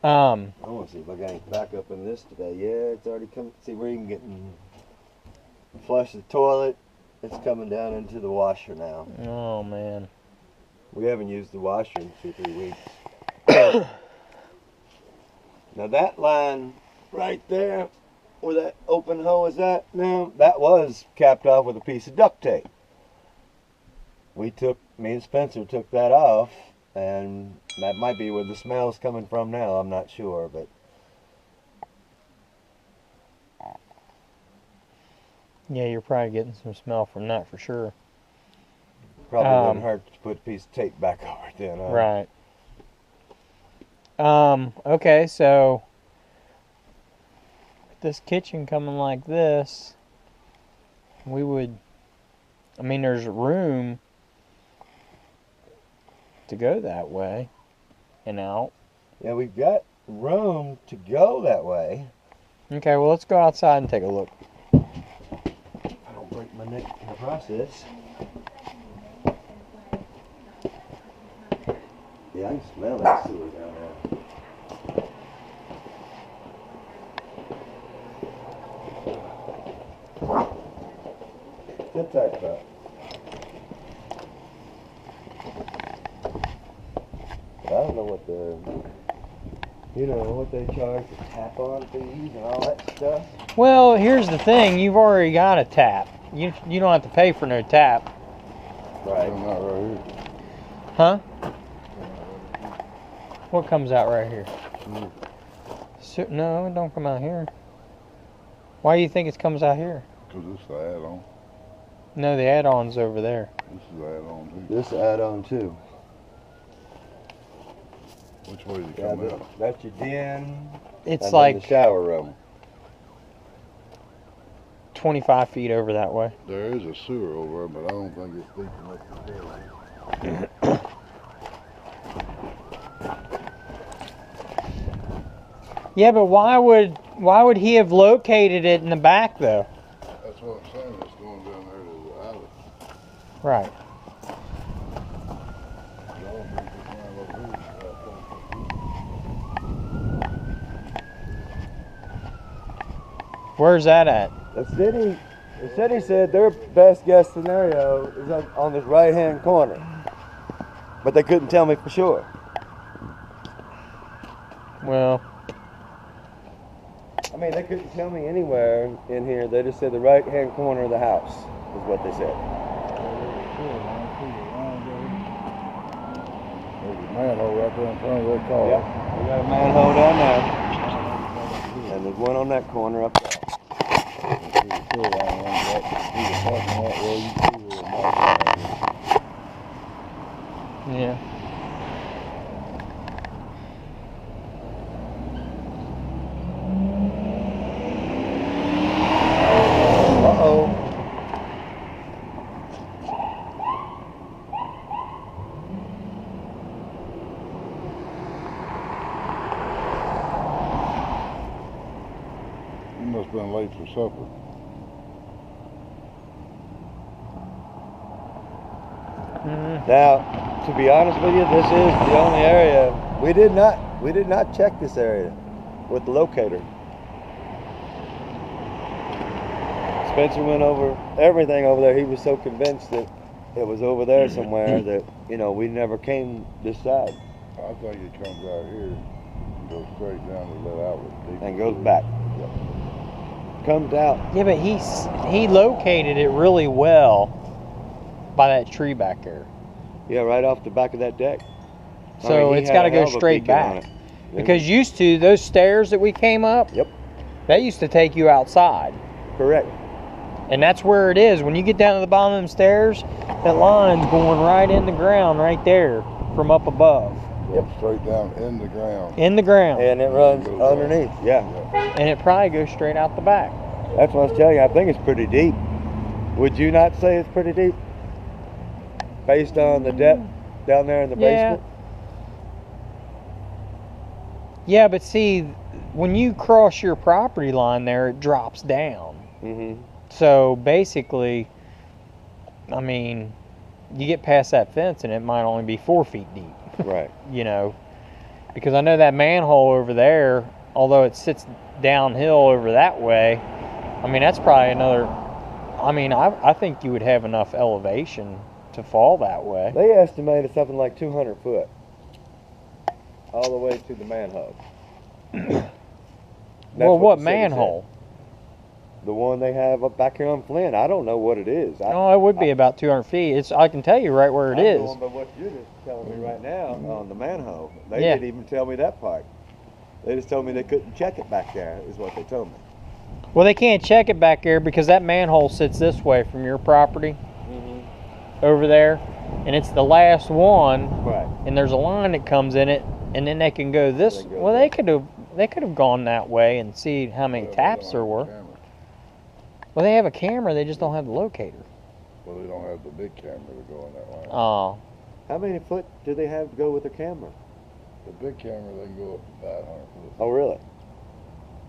I I want to see if I got any backup in this today. Yeah, it's already coming. See, we're even getting flush the toilet. It's coming down into the washer now. Oh man. We haven't used the washer in 2-3 weeks. Now that line right there, where that open hole is at now, that was capped off with a piece of duct tape. Me and Spencer took that off, and that might be where the smell's coming from now. I'm not sure, but Yeah, you're probably getting some smell from that for sure. probably wouldn't hurt to put a piece of tape back over it then. Right. Okay, so with this kitchen coming like this, we would, I mean, there's room to go that way and out. Yeah, we've got room to go that way. Okay, well, let's go outside and take a look. I don't break my neck in the process. Yeah, I can smell that sewer down there. Sit tight, bro. I don't know what what they charge for tap-on fees and all that stuff. Well, here's the thing. You've already got a tap. You don't have to pay for no tap. Right. Not right here. Huh? What comes out right here? So, no, it don't come out here. Why do you think it comes out here? Because this is the add-on. No, the add-on's over there. This is the add-on too. This add-on too. Which way does it Yeah, come out? that's your den. It's and like then the shower room. 25 feet over that way. There is a sewer over there, but I don't think it's deep enough to fill it. Yeah, but why would he have located it in the back though? That's what I'm saying. It's going down there to the alley. Right. Where's that at? The city said their best guess scenario is on this right-hand corner, but they couldn't tell me for sure. Well, I mean, they couldn't tell me anywhere in here. They just said the right-hand corner of the house is what they said. There's a manhole right there in front of that car. Yep, we got a manhole down there, and there's one on that corner up there. yeah. Uh-oh. You must have been late for supper. Now, to be honest with you, this is the only area we did not check this area with the locator. Spencer went over everything over there. He was so convinced that it was over there somewhere that we never came this side I think it comes out here and goes straight down to that outlet. and goes back. Comes out. Yeah, but he located it really well by that tree back there. Yeah, right off the back of that deck. So he it's had got to a go hell of a straight beacon on back. it. Because used to, those stairs that we came up, Yep. that used to take you outside. Correct. And that's where it is. When you get down to the bottom of them stairs, that line's going right in the ground right there from up above. Goes straight down in the ground. In the ground. And it runs underneath. Yeah. And it probably goes straight out the back. That's what I was telling you. I think it's pretty deep. Would you not say it's pretty deep? Based on the depth down there in the basement? Yeah, but see, when you cross your property line there, it drops down. Mm-hmm. So basically, I mean, you get past that fence and it might only be 4 feet deep. Right. Because I know that manhole over there, although it sits downhill over that way, I mean, that's probably another, I mean, I think you would have enough elevation to fall that way. They estimated something like 200 foot. All the way to the manhole. Well, what manhole? The one they have up back here on Flint. I don't know what it is. No, it would be about 200 feet. I can tell you right where it is. I'm going by what you're just telling me right now on the manhole. They Yeah. didn't even tell me that part. They just told me they couldn't check it back there, is what they told me. Well, they can't check it back there because that manhole sits this way from your property over there, and it's the last one. Right. And there's a line that comes in it, and then they can go this. Well, they could have gone that way and see how many taps there were. Well, they have a camera. They just don't have the locator. Well, they don't have the big camera to go on that line. Oh. How many foot do they have to go with their camera? The big camera, they can go up to 500 foot. Oh, really?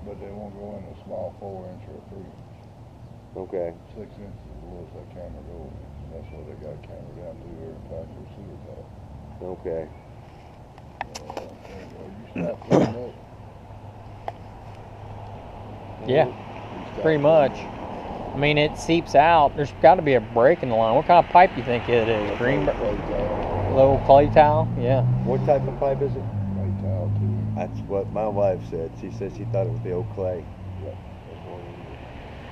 But they won't go in a small 4-inch or a 3-inch. Okay. 6 inches is the lowest that camera goes. That's why they got a camera down through there and back their sewer tap. Okay. You stop putting up. Yeah, pretty much. I mean, it seeps out. There's got to be a break in the line. What kind of pipe you think it is? Green, little clay tile? Yeah. What type of pipe is it? Clay tile too. That's what my wife said. She said she thought it was the old clay. Yeah, that's what it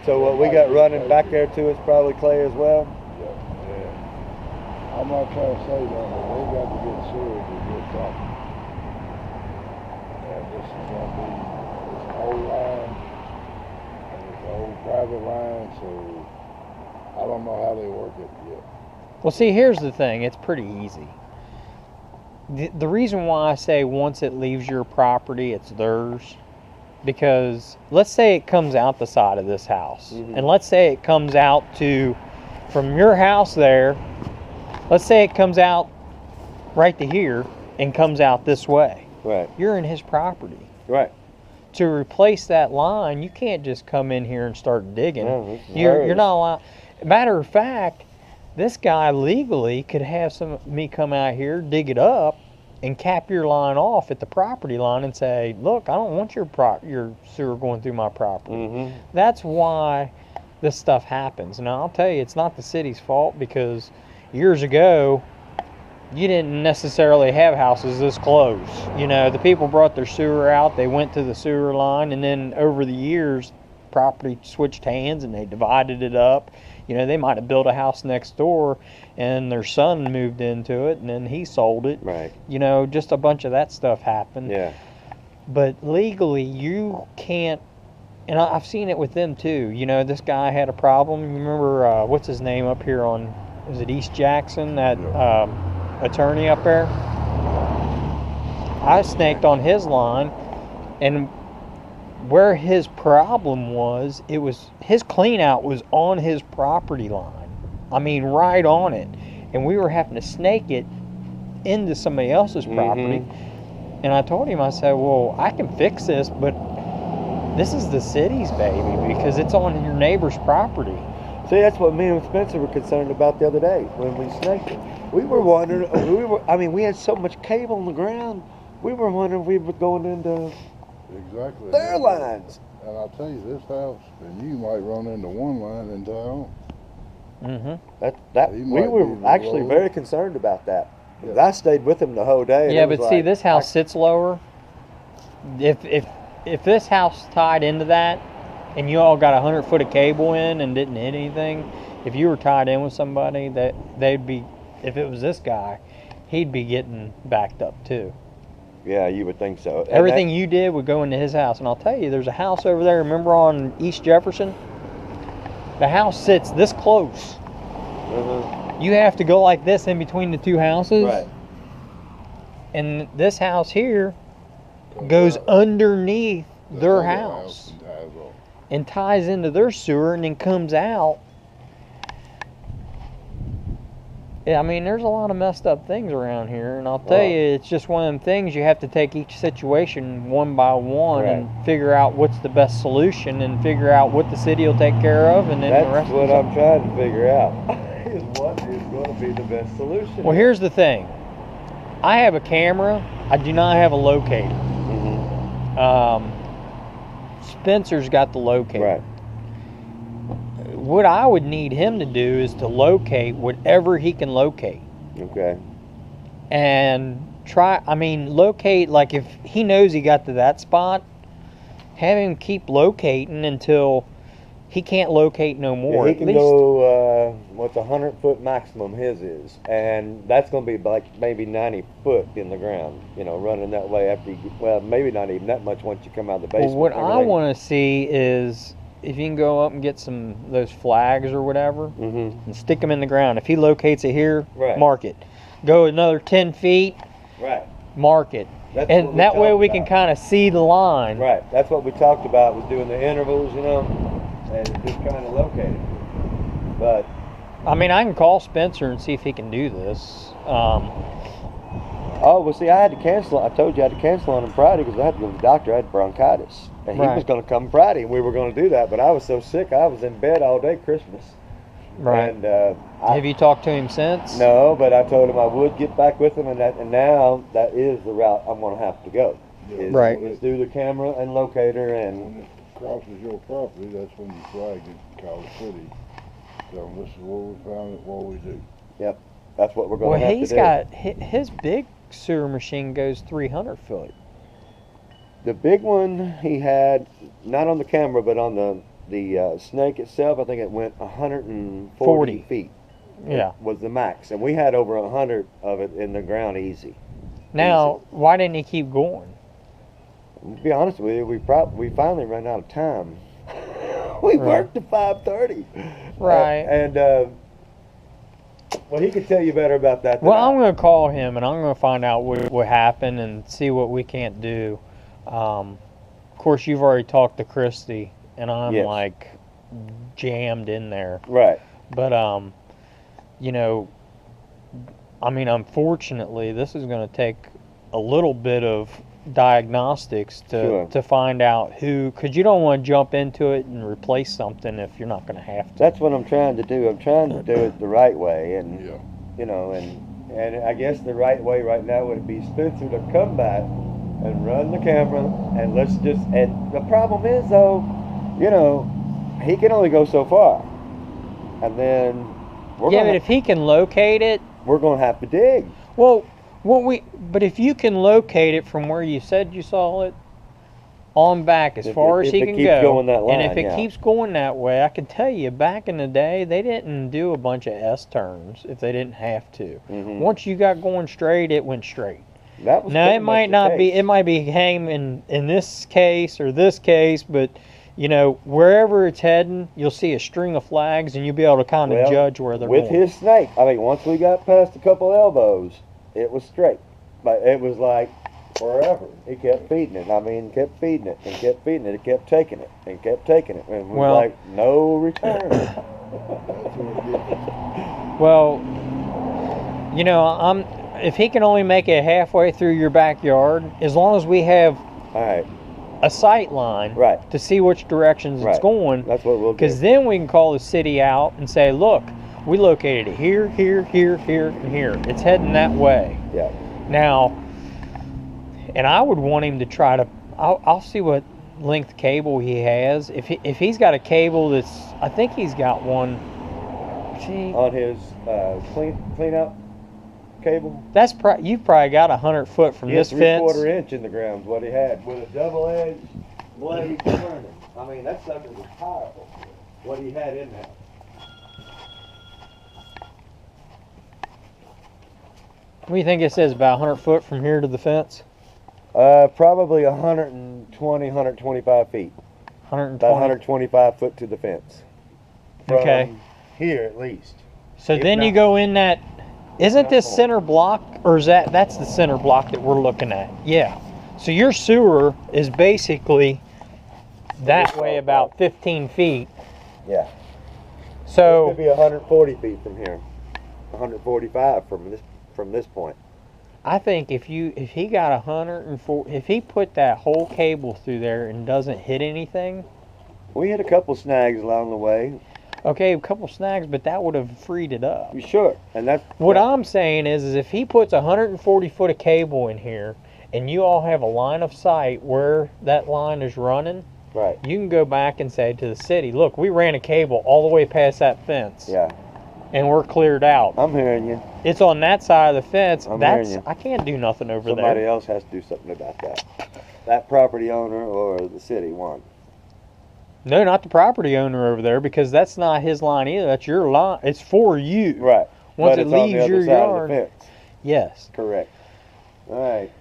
is. So what we got running back there too is probably clay as well? Yeah. I'm not trying to say that, but they got to get sewage to get something. And this is going to be this old line, and it's an old private line, so I don't know how they work it yet. Well, see, here's the thing. It's pretty easy. The reason why I say once it leaves your property, it's theirs, because let's say it comes out the side of this house, and let's say it comes out from your house there, let's say it comes out right to here and comes out this way. Right. You're in his property. Right. To replace that line, you can't just come in here and start digging. No, You're not allowed. Matter of fact, this guy legally could have me come out here, dig it up, and cap your line off at the property line and say, look, I don't want your sewer going through my property. That's why this stuff happens. Now, I'll tell you, it's not the city's fault, because years ago, you didn't necessarily have houses this close. You know, the people brought their sewer out, they went to the sewer line, and then over the years, property switched hands and they divided it up. You know, they might have built a house next door and their son moved into it and then he sold it. Right. You know, just a bunch of that stuff happened. Yeah. But legally, you can't, and I've seen it with them too. You know, this guy had a problem. You remember, what's his name up here on, is it East Jackson, that attorney up there? I snaked on his line, and where his problem was, it was his clean out was on his property line. I mean, right on it. And we were having to snake it into somebody else's property. And I told him, I said, well, I can fix this, but this is the city's baby, because it's on your neighbor's property. See, that's what me and Spencer were concerned about the other day when we snaked it. We were wondering, we had so much cable on the ground, we were wondering if we were going into their lines. And I'll tell you, this house, and you might run into one line in town. We were actually very concerned about that. Yeah. I stayed with him the whole day. Yeah, but see, this house sits lower. If this house tied into that, and you all got 100 foot of cable in and didn't hit anything, if you were tied in with somebody, they'd be, if it was this guy, he'd be getting backed up too. Yeah, you would think so. Everything you did would go into his house. And I'll tell you, there's a house over there, remember on East Jefferson? The house sits this close. You have to go like this in between the two houses. Right. And this house here goes underneath their house and ties into their sewer and then comes out. Yeah, I mean, there's a lot of messed up things around here, and I'll tell you, it's just one of them things you have to take each situation one by one and figure out what's the best solution and figure out what the city will take care of, and then the rest. That's what I'm trying to figure out. Is what is going to be the best solution? Well, here's the thing. I have a camera. I do not have a locator. Spencer's got the locator. Right. What I would need him to do is to locate whatever he can locate. Okay. And locate, like if he knows he got to that spot, have him keep locating until he can't locate no more. Yeah, he At can least, go, what's 100-foot maximum his is. And that's going to be like maybe 90 foot in the ground, you know, running that way after you, well, maybe not even that much once you come out of the basement. well, what I want to see is if you can go up and get those flags or whatever and stick them in the ground. If he locates it here, Right. mark it. Go another 10 feet, Right. mark it. That's what And we that way talked we can about. kind of see the line. Right. That's what we talked about, was doing the intervals, you know, and just trying to locate it. But I mean, I can call Spencer and see if he can do this. oh, well, see, I had to cancel. I told you I had to cancel on him Friday because I had to go to the doctor. I had bronchitis, and he Right. was going to come Friday, and we were going to do that. But I was so sick, I was in bed all day Christmas. Right. And Have you talked to him since? no, but I told him I would get back with him, and now that is the route I'm going to have to go. Is, Right. Is do the camera and locator and. When it crosses your property, that's when you flag it, call the city. Tell them this is where we found it, what we do. That's what we're going Well, to have he's to do. got his big sewer machine goes 300 foot. The big one he had, not on the camera, but on the snake itself, I think it went 140 40. feet. Yeah. Was the max, and we had over 100 of it in the ground easy. Now, why didn't he keep going? To be honest with you, we finally ran out of time. We Right. worked to 5:30. Right. Well, he could tell you better about that. Than Well, I. I'm going to call him and I'm going to find out what happened and see what we can't do. Of course, you've already talked to Christy, and I'm Yes. like jammed in there. Right. But you know, I mean, unfortunately, this is going to take a little bit of diagnostics Sure. to find out who, because you don't want to jump into it and replace something if you're not going to have to. That's what I'm trying to do. I'm trying to do it the right way, and Yeah. you know, and I guess the right way right now would be Spencer to come back and run the camera, and let's just. And the problem is though, you know, he can only go so far, and then we're Yeah, gonna but if he can locate it, we're gonna have to dig. well, but if you can locate it from where you said you saw it, on back as If far it- as if he it can keeps go, going that and if line, it yeah. keeps going that way, I can tell you, back in the day, they didn't do a bunch of S turns if they didn't have to. Mhm. Once you got going straight, it went straight. That was Now pretty it much might the not be, case. it might be hanging in this case or this case, but you know, wherever it's heading, you'll see a string of flags, and you'll be able to kind of Well, judge where they're with going. his snake. I mean, once we got past a couple elbows, it was straight, but it was like forever. He kept feeding it. I mean, kept feeding it and kept feeding it. It kept taking it and kept taking it, and it was Well- like no return. That's what it is. Well, you know, if he can only make it halfway through your backyard, as long as we have All right, a sight line right. to see which directions it's Right. going, That's what we'll do. because then we can call the city out and say, look, we located it here, here, here, here, and here. It's heading that way. Yeah. Now, and I would want him to try to, I'll see what length cable he has. If he's got a cable that's, I think he's got one, see, On his clean up cable. that's you've probably got 100 foot from Yeah, this fence. 3/4 inch in the ground is what he had with a double edged blade turning. I mean, that sucker was powerful. What he had in there. What do you think it says, about 100 foot from here to the fence? Probably 120, 125 feet. 120. About 125 foot to the fence. From Okay. Here at least. So if then you not- go in that, isn't not this more. center block, or is that's the center block that we're looking at? Yeah. So your sewer is basically that This way whole about block. 15 feet. Yeah. It So, could be 140 feet from here. 145 from this point. I think if he got 104, if he put that whole cable through there and doesn't hit anything, We had a couple snags along the way. Okay, a couple snags, but that would have freed it up. You sure? And that's What I'm saying is if he puts 140 foot of cable in here, and you all have a line of sight where that line is running, right. you can go back and say to the city, look, we ran a cable all the way past that fence. Yeah. And we're cleared out. I'm hearing you. It's on that side of the fence. I'm hearing you. I can't do nothing over Somebody there. else has to do something about that. That property owner or the city one. No, not the property owner over there, because that's not his line either. That's your line. It's for you. Right. Once But it it's on the leaves other your side yard. of the fence. Yes. Correct. All right.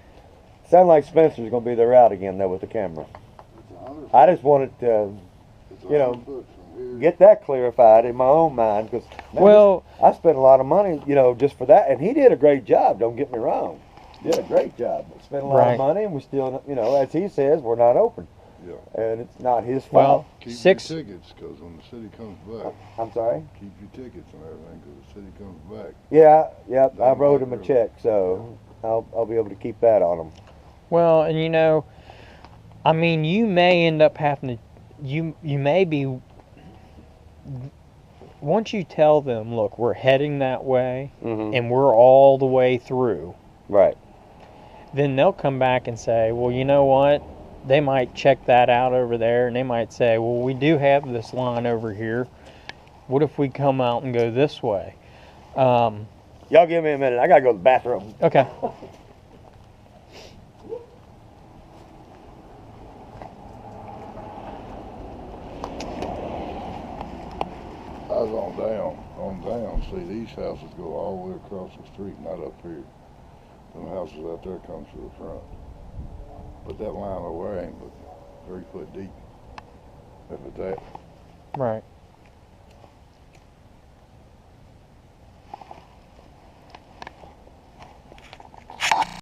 Sound like Spencer's going to be there out again though with the camera. I just wanted to, you know, get that clarified in my own mind, because Well, I spent a lot of money, you know, just for that, and he did a great job. Don't get me wrong, did a great job. Spent a lot Right. of money, and we still, you know, as he says, we're not open. Yeah. And it's not his fault. well, Keep six. your tickets, because when the city comes back, I'm sorry. keep your tickets and everything, because the city comes back. Yeah, yeah. I Doesn't wrote matter him a really. check, so I'll be able to keep that on him. Well, and you know, I mean, you may end up having to. You may be. Once you tell them, look, we're heading that way, Mm-hmm. and we're all the way through. Right. Then they'll come back and say, well, you know what? They might check that out over there, and they might say, well, we do have this line over here. What if we come out and go this way? Y'all give me a minute. I gotta go to the bathroom. Okay. I was on down, see, these houses go all the way across the street, not up here. Them houses out there comes to the front. But that line over there ain't but 3 foot deep. If it's that. Right.